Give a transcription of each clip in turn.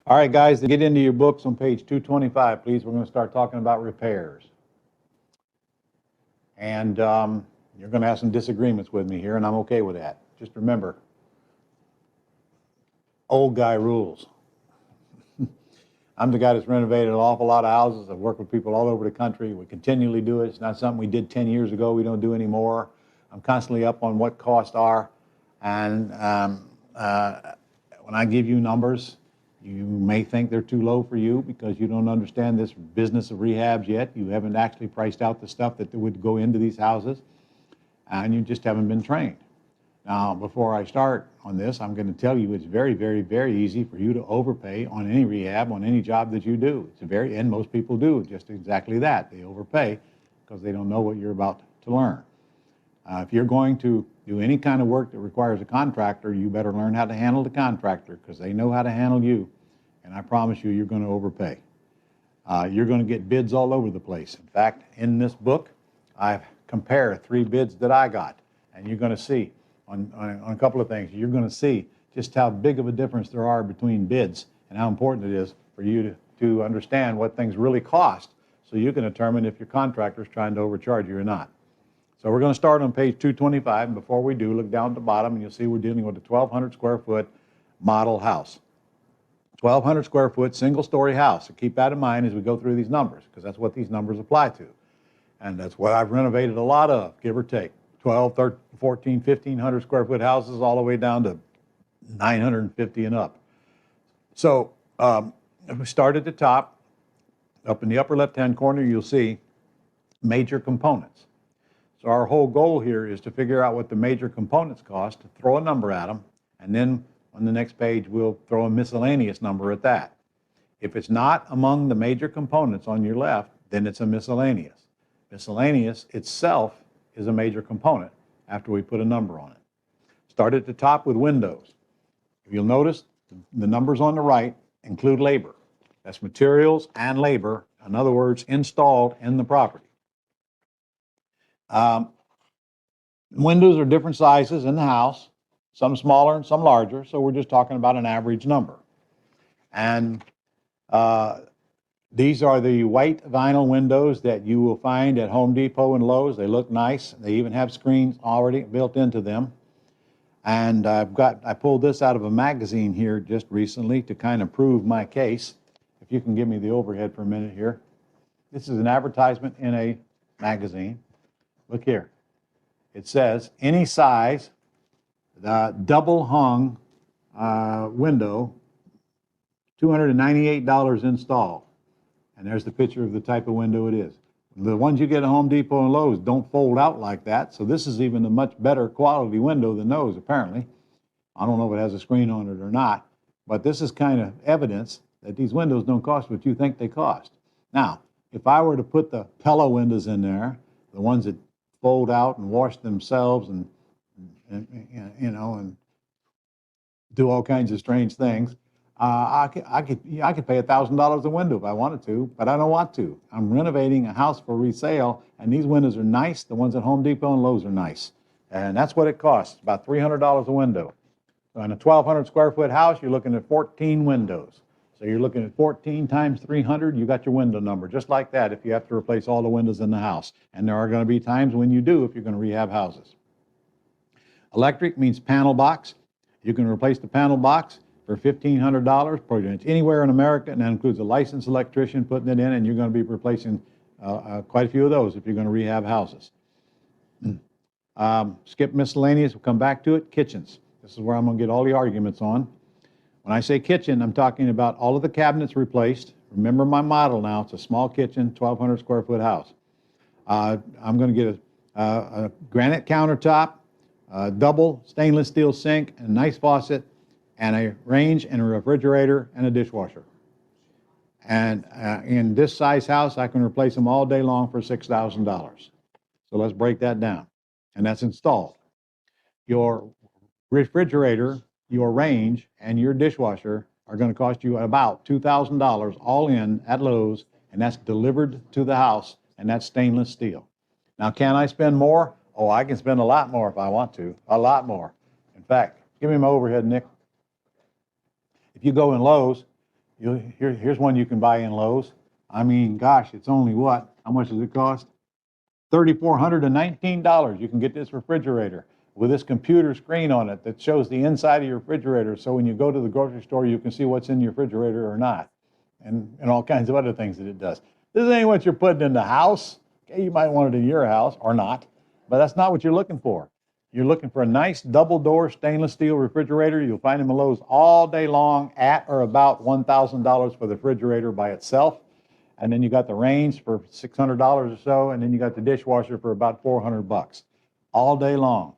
All right, guys, to get into your books on page 225, please, we're going to start talking about repairs. And you're going to have some disagreements with me here, and I'm okay with that. Just remember, old guy rules. I'm the guy that's renovated an awful lot of houses. I've worked with people all over the country. We continually do it. It's not something we did 10 years ago. We don't do anymore. I'm constantly up on what costs are. And when I give you numbers, you may think they're too low for you because you don't understand this business of rehabs yet. You haven't actually priced out the stuff that would go into these houses, and you just haven't been trained. Now, before I start on this, I'm going to tell you it's very, very, very easy for you to overpay on any rehab, on any job that you do. And most people do just exactly that. They overpay because they don't know what you're about to learn. If you're going to do any kind of work that requires a contractor, you better learn how to handle the contractor because they know how to handle you. And I promise you, you're going to overpay. You're going to get bids all over the place. In fact, in this book, I compare 3 bids that I got. And you're going to see on a couple of things. You're going to see just how big of a difference there are between bids and how important it is for you to understand what things really cost so you can determine if your contractor is trying to overcharge you or not. So we're going to start on page 225, and before we do, look down at the bottom and you'll see we're dealing with a 1,200 square foot model house. 1,200 square foot single story house. So keep that in mind as we go through these numbers, because that's what these numbers apply to. And that's what I've renovated a lot of, give or take. 12, 13, 14, 1,500 square foot houses all the way down to 950 and up. So if we start at the top, up in the upper left-hand corner, you'll see major components. So our whole goal here is to figure out what the major components cost, throw a number at them, and then on the next page we'll throw a miscellaneous number at that. If it's not among the major components on your left, then it's a miscellaneous. Miscellaneous itself is a major component after we put a number on it. Start at the top with windows. If you'll notice, the numbers on the right include labor. That's materials and labor, in other words, installed in the property. Windows are different sizes in the house, some smaller and some larger, so we're just talking about an average number. And these are the white vinyl windows that you will find at Home Depot and Lowe's. They look nice. They even have screens already built into them. And I pulled this out of a magazine here just recently to kind of prove my case. If you can give me the overhead for a minute here. This is an advertisement in a magazine. Look here. It says, any size, the double hung window, $298 installed. And there's the picture of the type of window it is. The ones you get at Home Depot and Lowe's don't fold out like that, so this is even a much better quality window than those, apparently. I don't know if it has a screen on it or not, but this is kind of evidence that these windows don't cost what you think they cost. Now, if I were to put the Pella windows in there, the ones that fold out and wash themselves and do all kinds of strange things, I could pay $1,000 a window if I wanted to, but I don't want to. I'm renovating a house for resale, and these windows are nice. The ones at Home Depot and Lowe's are nice, and that's what it costs, about $300 a window. So in a 1,200 square foot house, you're looking at 14 windows. So you're looking at 14 times 300, you got your window number, just like that if you have to replace all the windows in the house. And there are going to be times when you do if you're going to rehab houses. Electric means panel box. You can replace the panel box for $1,500 pretty much anywhere in America, and that includes a licensed electrician putting it in, and you're going to be replacing quite a few of those if you're going to rehab houses. Skip miscellaneous, we'll come back to it. Kitchens. This is where I'm going to get all the arguments on. When I say kitchen, I'm talking about all of the cabinets replaced. Remember my model now. It's a small kitchen, 1,200 square foot house. I'm going to get a granite countertop, a double stainless steel sink, and a nice faucet, and a range and a refrigerator and a dishwasher. And in this size house, I can replace them all day long for $6,000. So let's break that down. And that's installed. Your refrigerator, your range, and your dishwasher are going to cost you about $2,000 all in at Lowe's, and that's delivered to the house, and that's stainless steel. Now, can I spend more? Oh, I can spend a lot more if I want to, a lot more. In fact, give me my overhead, Nick. If you go in Lowe's, Here's one you can buy in Lowe's. I mean, gosh, it's only what? How much does it cost? $3,419. You can get this refrigerator with this computer screen on it that shows the inside of your refrigerator. So when you go to the grocery store, you can see what's in your refrigerator or not, and all kinds of other things that it does. This ain't what you're putting in the house. Okay, you might want it in your house or not, but that's not what you're looking for. You're looking for a nice double door stainless steel refrigerator. You'll find them in Lowe's all day long at or about $1,000 for the refrigerator by itself. And then you got the range for $600 or so, and then you got the dishwasher for about $400 all day long.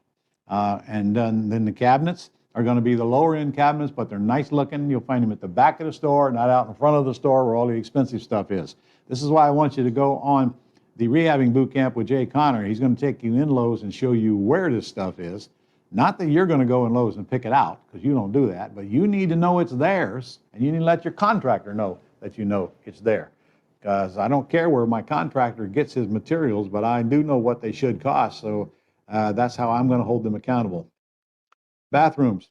And then the cabinets are going to be the lower end cabinets, but they're nice looking. You'll find them at the back of the store, not out in front of the store where all the expensive stuff is. This is why I want you to go on the rehabbing boot camp with Jay Connor. He's going to take you in Lowe's and show you where this stuff is. Not that you're going to go in Lowe's and pick it out, because you don't do that, but you need to know it's theirs, and you need to let your contractor know that you know it's there. Because I don't care where my contractor gets his materials, but I do know what they should cost, so that's how I'm going to hold them accountable. Bathrooms.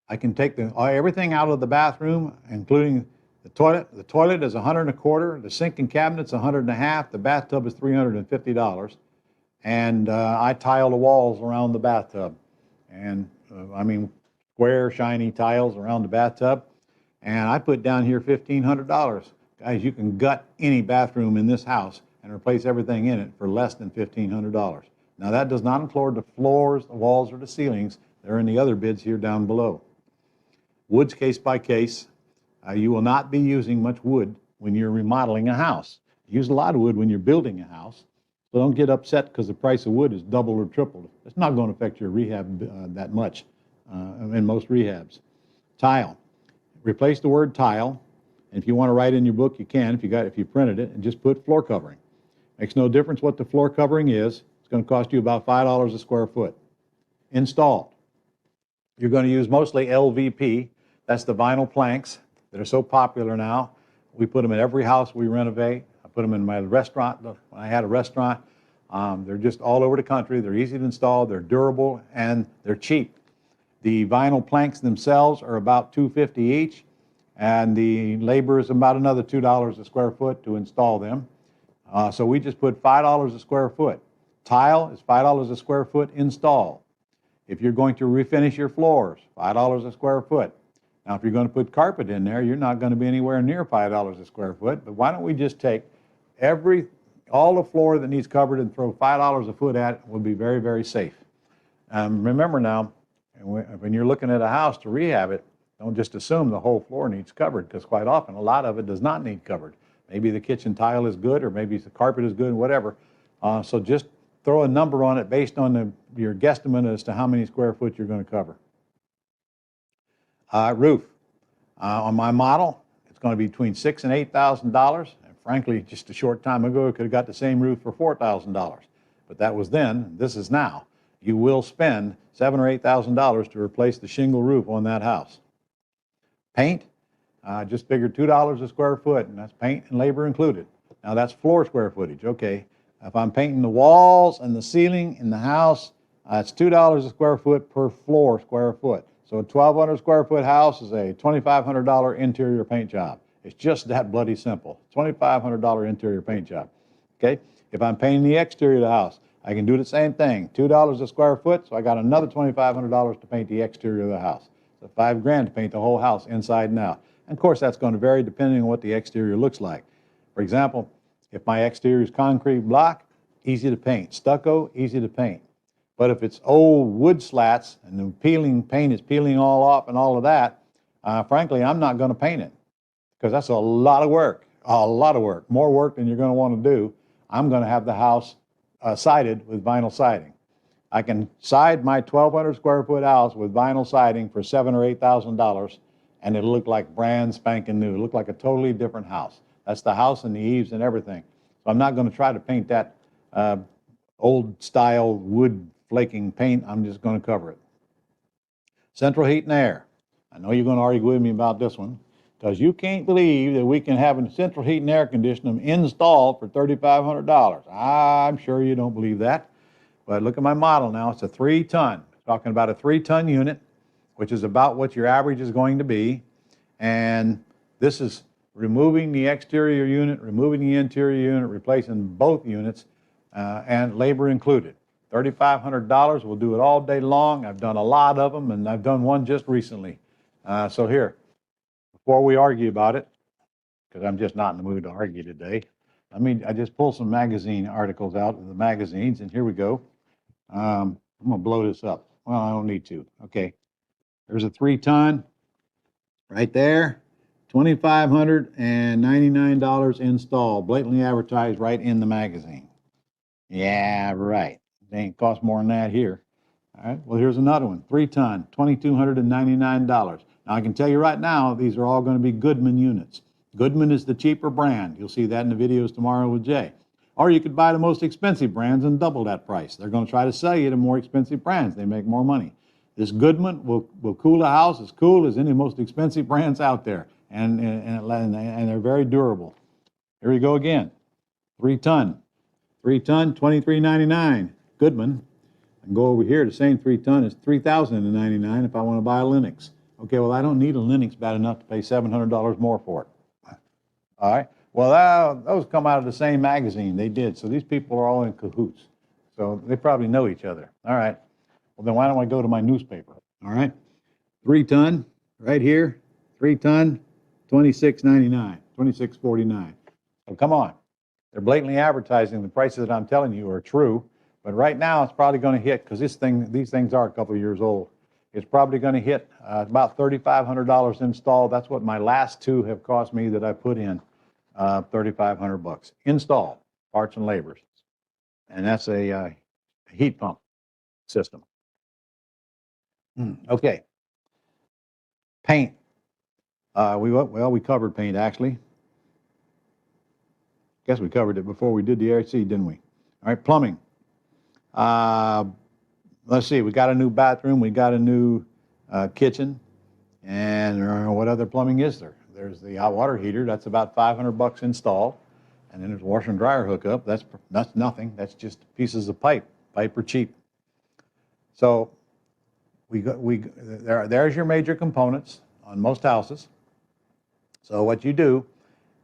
I can take everything out of the bathroom, including the toilet. The toilet is $125. The sink and cabinet's $150. The bathtub is $350. And I tile the walls around the bathtub. And I mean, square, shiny tiles around the bathtub. And I put down here $1,500. Guys, you can gut any bathroom in this house and replace everything in it for less than $1,500. Now that does not include the floors, the walls, or the ceilings. They're in the other bids here down below. Wood's case by case. You will not be using much wood when you're remodeling a house. You use a lot of wood when you're building a house. So don't get upset because the price of wood is doubled or tripled. It's not going to affect your rehab that much in most rehabs. Tile. Replace the word tile. And if you want to write in your book, you can if you printed it, and just put floor covering. Makes no difference what the floor covering is. It's going to cost you about $5 a square foot. Installed. You're going to use mostly LVP. That's the vinyl planks that are so popular now. We put them in every house we renovate. I put them in my restaurant when I had a restaurant. They're just all over the country. They're easy to install. They're durable and they're cheap. The vinyl planks themselves are about $2.50 each. And the labor is about another $2 a square foot to install them. So we just put $5 a square foot. Tile is $5 a square foot installed. If you're going to refinish your floors, $5 a square foot. Now, if you're going to put carpet in there, you're not going to be anywhere near $5 a square foot. But why don't we just take all the floor that needs covered and throw $5 a foot at it? Will be very, very safe. Remember now, when you're looking at a house to rehab it, don't just assume the whole floor needs covered, because quite often a lot of it does not need covered. Maybe the kitchen tile is good, or maybe the carpet is good, whatever. So just throw a number on it based on your guesstimate as to how many square foot you're going to cover. Roof. On my model, it's going to be between $6,000 and $8,000. And frankly, just a short time ago, I could have got the same roof for $4,000. But that was then. This is now. You will spend $7,000 or $8,000 to replace the shingle roof on that house. Paint, just figured $2 a square foot, and that's paint and labor included. Now that's floor square footage, okay. If I'm painting the walls and the ceiling in the house, it's $2 a square foot per floor square foot. So a 1,200 square foot house is a $2,500 interior paint job. It's just that bloody simple. $2,500 interior paint job, okay. If I'm painting the exterior of the house, I can do the same thing. $2 a square foot, so I got another $2,500 to paint the exterior of the house. So $5,000 to paint the whole house inside and out. And of course, that's going to vary depending on what the exterior looks like. For example, if my exterior is concrete block, easy to paint. Stucco, easy to paint. But if it's old wood slats and the paint is peeling all off and all of that, frankly, I'm not going to paint it, because that's a lot of work, more work than you're going to want to do. I'm going to have the house sided with vinyl siding. I can side my 1,200 square foot house with vinyl siding for $7,000 or $8,000, and it'll look like brand spanking new. It'll look like a totally different house. That's the house and the eaves and everything. So I'm not going to try to paint that old style wood flaking paint. I'm just going to cover it. Central heat and air. I know you're going to argue with me about this one, because you can't believe that we can have a central heat and air conditioner installed for $3,500. I'm sure you don't believe that. But look at my model now. It's a 3-ton. Talking about a 3-ton unit, which is about what your average is going to be. And This is removing the exterior unit, removing the interior unit, replacing both units, and labor included. $3,500 will do it all day long. I've done a lot of them, and I've done one just recently. So here, before we argue about it, because I'm just not in the mood to argue today, I just pulled some magazine articles out of the magazines, and here we go. I'm gonna blow this up. Well, I don't need to. Okay, there's a 3-ton right there, $2,599 installed, blatantly advertised right in the magazine. Yeah, right. They ain't cost more than that here. All right, well, here's another one, 3-ton, $2,299. Now, I can tell you right now, these are all going to be Goodman units. Goodman is the cheaper brand. You'll see that in the videos tomorrow with Jay. Or you could buy the most expensive brands and double that price. They're going to try to sell you the more expensive brands. They make more money. This Goodman will cool a house as cool as any most expensive brands out there. And they're very durable. Here we go again, 3-ton. 3-ton, $2,399. Goodman. I can go over here, the same 3-ton is $3,099 if I want to buy a Lennox. Okay, well, I don't need a Lennox bad enough to pay $700 more for it. All right, well, those come out of the same magazine. They did, so these people are all in cahoots. So they probably know each other. All right, well, then why don't I go to my newspaper? All right, 3-ton, right here, 3-ton, $26.99, $26.49. So come on. They're blatantly advertising the prices that I'm telling you are true, but right now it's probably going to hit, because these things are a couple of years old. It's probably going to hit about $3,500 installed. That's what my last two have cost me that I put in, $3,500 installed, parts and labors, and that's a heat pump system. Okay, paint. We covered paint actually. Guess we covered it before we did the AC, didn't we? All right, plumbing. Let's see, we got a new bathroom, we got a new kitchen, and what other plumbing is there? There's the hot water heater, that's about $500 installed, and then there's washer and dryer hookup. That's nothing. That's just pieces of pipe. Pipe are cheap. So there's your major components on most houses. So what you do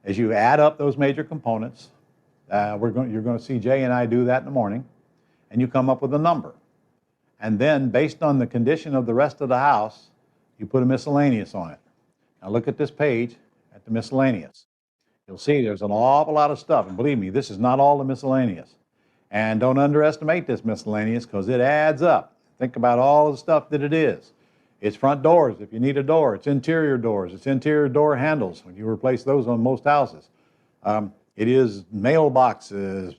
is you add up those major components. You're going to see Jay and I do that in the morning, and you come up with a number. And then, based on the condition of the rest of the house, you put a miscellaneous on it. Now look at this page at the miscellaneous. You'll see there's an awful lot of stuff, and believe me, this is not all the miscellaneous. And don't underestimate this miscellaneous, because it adds up. Think about all the stuff that it is. It's front doors if you need a door. It's interior doors. It's interior door handles when you replace those on most houses. It is mailboxes,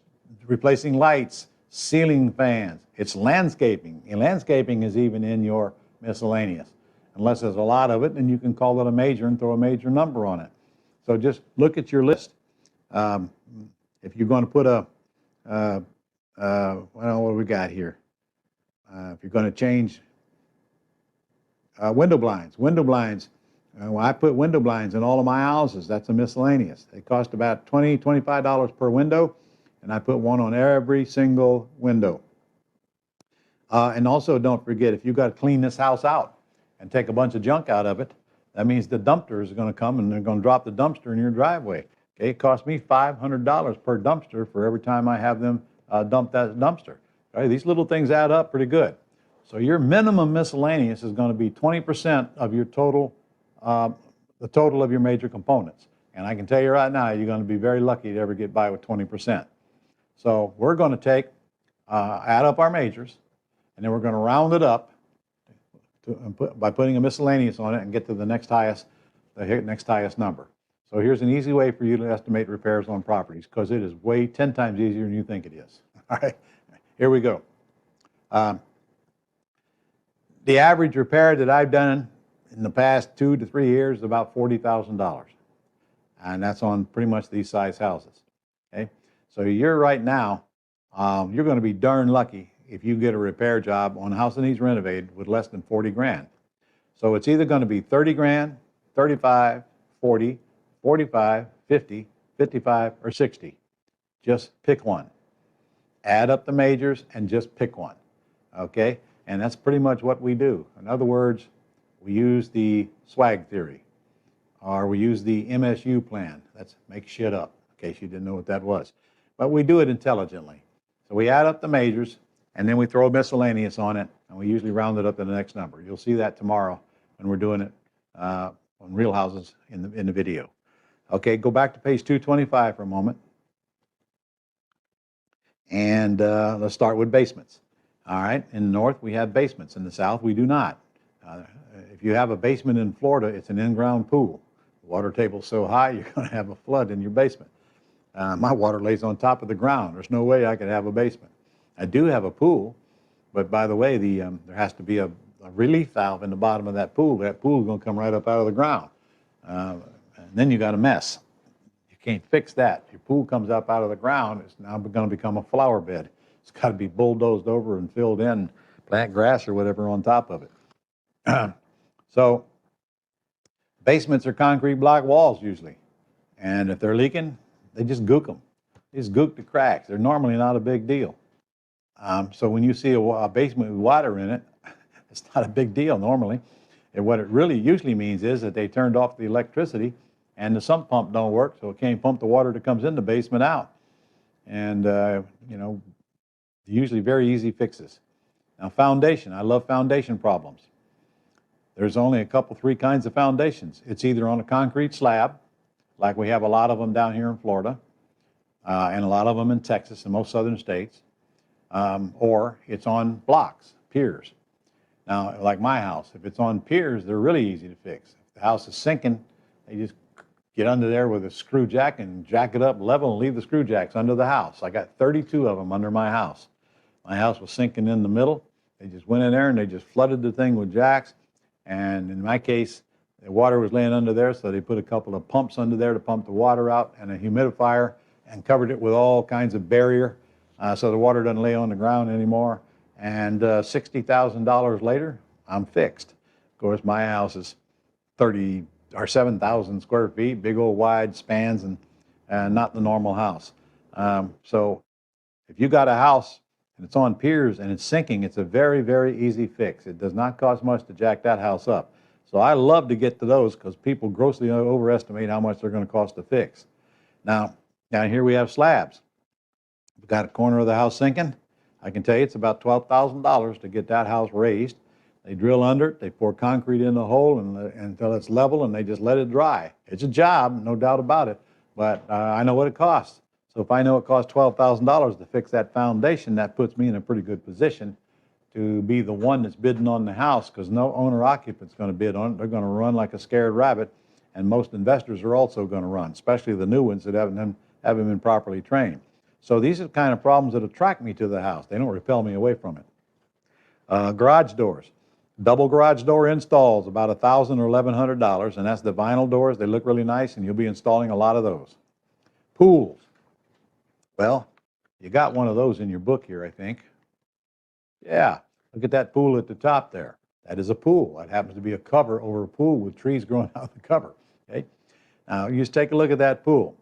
replacing lights, ceiling fans. It's landscaping. And landscaping is even in your miscellaneous. Unless there's a lot of it, then you can call it a major and throw a major number on it. So just look at your list. If you're going to put what do we got here? If you're going to change window blinds. Well, I put window blinds in all of my houses. That's a miscellaneous. They cost about $20, $25 per window, and I put one on every single window. And also, don't forget, if you've got to clean this house out and take a bunch of junk out of it, that means the dumpsters are going to come and they're going to drop the dumpster in your driveway. Okay, it costs me $500 per dumpster for every time I have them dump that dumpster. Okay, these little things add up pretty good. So your minimum miscellaneous is going to be 20% of your total, the total of your major components. And I can tell you right now, you're going to be very lucky to ever get by with 20%. So we're going to take, add up our majors, and then we're going to round it up by putting a miscellaneous on it and get to the next highest number. So here's an easy way for you to estimate repairs on properties, because it is 10 times easier than you think it is. All right, here we go. The average repair that I've done in the past 2 to 3 years is about $40,000. And that's on pretty much these size houses. Okay, so you're right now, you're going to be darn lucky if you get a repair job on a house that needs renovated with less than 40 grand. So it's either going to be 30 grand, 35, 40, 45, 50, 55, or 60. Just pick one. Add up the majors and just pick one. Okay? And that's pretty much what we do. In other words, we use the swag theory. or we use the MSU plan. That's make shit up, in case you didn't know what that was. But we do it intelligently. So we add up the majors, and then we throw a miscellaneous on it, and we usually round it up to the next number. You'll see that tomorrow when we're doing it on real houses in the video. Okay, go back to page 225 for a moment. And let's start with basements. All right, in the north we have basements. In the south we do not. If you have a basement in Florida, it's an in-ground pool. The water table's so high, you're going to have a flood in your basement. My water lays on top of the ground. There's no way I could have a basement. I do have a pool, but by the way, there has to be a relief valve in the bottom of that pool. That pool is going to come right up out of the ground. And then you got a mess. You can't fix that. Your pool comes up out of the ground. It's now going to become a flower bed. It's got to be bulldozed over and filled in, plant grass or whatever on top of it. So basements are concrete block walls usually. And if they're leaking, they just gook them. They just gook the cracks. They're normally not a big deal. So when you see a basement with water in it, it's not a big deal normally. And what it really usually means is that they turned off the electricity and the sump pump don't work, so it can't pump the water that comes in the basement out. And, you know, usually very easy fixes. Now foundation, I love foundation problems. There's only a couple, three kinds of foundations. It's either on a concrete slab, like we have a lot of them down here in Florida, and a lot of them in Texas and most southern states, or it's on blocks, piers. Now, like my house, if it's on piers, they're really easy to fix. If the house is sinking, they just get under there with a screw jack and jack it up level and leave the screw jacks under the house. I got 32 of them under my house. My house was sinking in the middle. They just went in there and they just flooded the thing with jacks. And in my case, the water was laying under there, so they put a couple of pumps under there to pump the water out and a humidifier and covered it with all kinds of barrier so the water doesn't lay on the ground anymore. And $60,000 later, I'm fixed. Of course, my house is 7,000 square feet, big old wide spans, and not the normal house. So if you got a house and it's on piers and it's sinking, it's a very, very easy fix. It does not cost much to jack that house up. So I love to get to those because people grossly overestimate how much they're going to cost to fix. Now, down here we have slabs. We've got a corner of the house sinking. I can tell you it's about $12,000 to get that house raised. They drill under it, they pour concrete in the hole until it's level, and they just let it dry. It's a job, no doubt about it, but I know what it costs. So if I know it costs $12,000 to fix that foundation, that puts me in a pretty good position to be the one that's bidding on the house, because no owner-occupant's going to bid on it. They're going to run like a scared rabbit, and most investors are also going to run, especially the new ones that haven't been properly trained. So these are the kind of problems that attract me to the house. They don't repel me away from it. Garage doors. Double garage door installs, about $1,000 or $1,100, and that's the vinyl doors. They look really nice, and you'll be installing a lot of those. Pools. Well, you got one of those in your book here, I think. Yeah, look at that pool at the top there. That is a pool. That happens to be a cover over a pool with trees growing out of the cover. Okay? Now, you just take a look at that pool.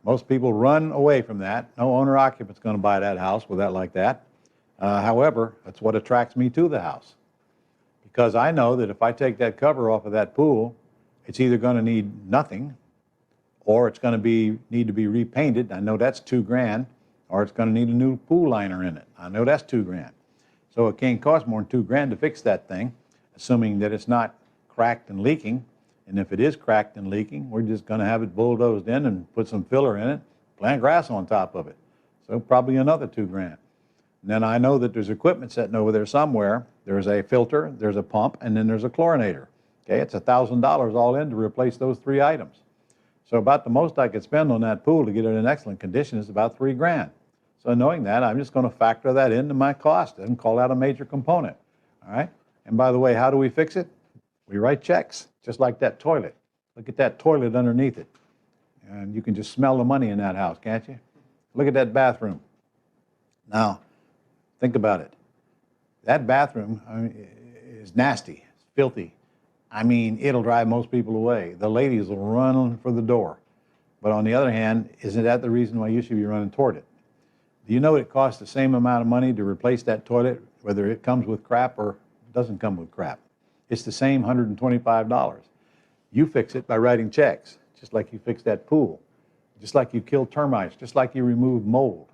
Most people run away from that. No owner-occupant's going to buy that house with that like that. However, that's what attracts me to the house. Because I know that if I take that cover off of that pool, it's either going to need nothing, or it's going to need to be repainted. I know that's $2,000, or it's going to need a new pool liner in it. I know that's $2,000. So it can't cost more than $2,000 to fix that thing, assuming that it's not cracked and leaking. And if it is cracked and leaking, we're just going to have it bulldozed in and put some filler in it, plant grass on top of it. So probably another $2,000. And then I know that there's equipment sitting over there somewhere. There's a filter, there's a pump, and then there's a chlorinator. Okay, it's $1,000 all in to replace those three items. So about the most I could spend on that pool to get it in excellent condition is about $3,000. So knowing that, I'm just going to factor that into my cost and call that a major component. All right. And by the way, how do we fix it? We write checks, just like that toilet. Look at that toilet underneath it. And you can just smell the money in that house, can't you? Look at that bathroom. Now, think about it. That bathroom is nasty, it's filthy. I mean, it'll drive most people away. The ladies will run for the door. But on the other hand, isn't that the reason why you should be running toward it? Do you know it costs the same amount of money to replace that toilet, whether it comes with crap or doesn't come with crap? It's the same $125. You fix it by writing checks, just like you fix that pool, just like you kill termites, just like you remove mold.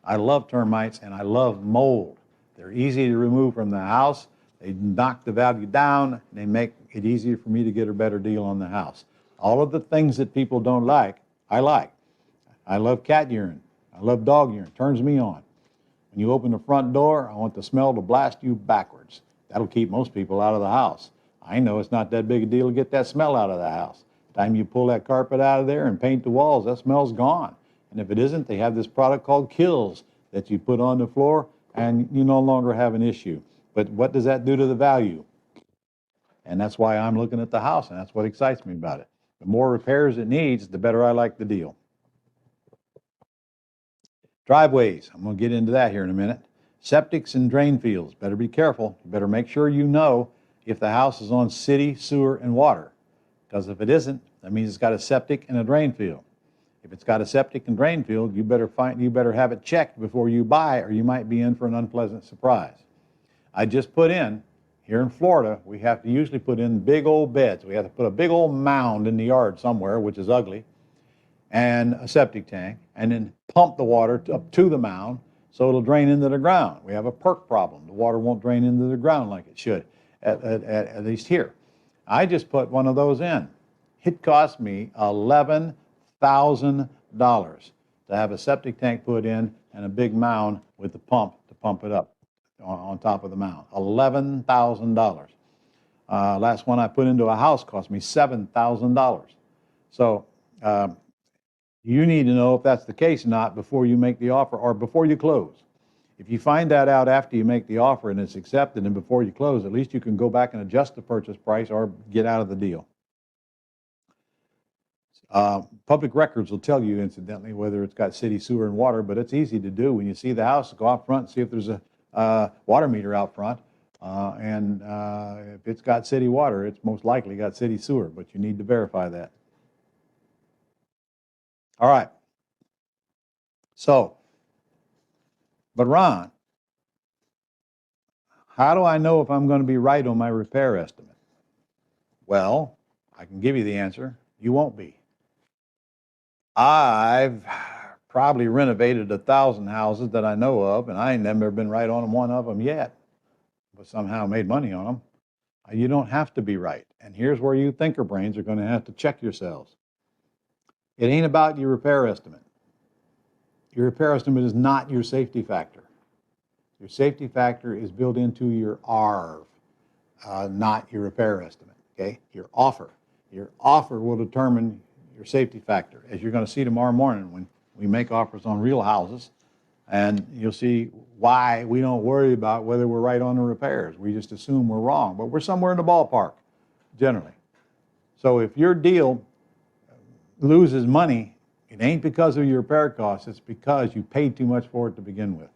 I love termites and I love mold. They're easy to remove from the house. They knock the value down. They make it easier for me to get a better deal on the house. All of the things that people don't like, I like. I love cat urine. I love dog urine. Turns me on. When you open the front door, I want the smell to blast you backwards. That'll keep most people out of the house. I know it's not that big a deal to get that smell out of the house. The time you pull that carpet out of there and paint the walls, that smell's gone. And if it isn't, they have this product called Kills that you put on the floor and you no longer have an issue. But what does that do to the value? And that's why I'm looking at the house, and that's what excites me about it. The more repairs it needs, the better I like the deal. Driveways, I'm going to get into that here in a minute. Septics and drain fields, better be careful. You better make sure you know if the house is on city, sewer, and water. Because if it isn't, that means it's got a septic and a drain field. If it's got a septic and drain field, you better have it checked before you buy, or you might be in for an unpleasant surprise. I just put in, here in Florida, we have to usually put in big old beds. We have to put a big old mound in the yard somewhere, which is ugly, and a septic tank, and then pump the water up to the mound so it'll drain into the ground. We have a perk problem. The water won't drain into the ground like it should, at least here. I just put one of those in. It cost me $11,000 to have a septic tank put in and a big mound with the pump to pump it up on top of the mound. $11,000. Last one I put into a house cost me $7,000. So you need to know if that's the case or not before you make the offer or before you close. If you find that out after you make the offer and it's accepted and before you close, at least you can go back and adjust the purchase price or get out of the deal. Public records will tell you, incidentally, whether it's got city, sewer, and water, but it's easy to do. When you see the house, go out front and see if there's a water meter out front. If it's got city water, it's most likely got city sewer, but you need to verify that. All right. So, but Ron, how do I know if I'm going to be right on my repair estimate? Well, I can give you the answer. You won't be. I've probably renovated 1,000 houses that I know of, and I ain't never been right on one of them yet, but somehow made money on them. You don't have to be right. And here's where you thinker brains are going to have to check yourselves. It ain't about your repair estimate. Your repair estimate is not your safety factor. Your safety factor is built into your ARV, not your repair estimate, okay? Your offer. Your offer will determine your safety factor, as you're going to see tomorrow morning when we make offers on real houses, and you'll see why we don't worry about whether we're right on the repairs. We just assume we're wrong, but we're somewhere in the ballpark, generally. So if your deal loses money, it ain't because of your repair costs, it's because you paid too much for it to begin with.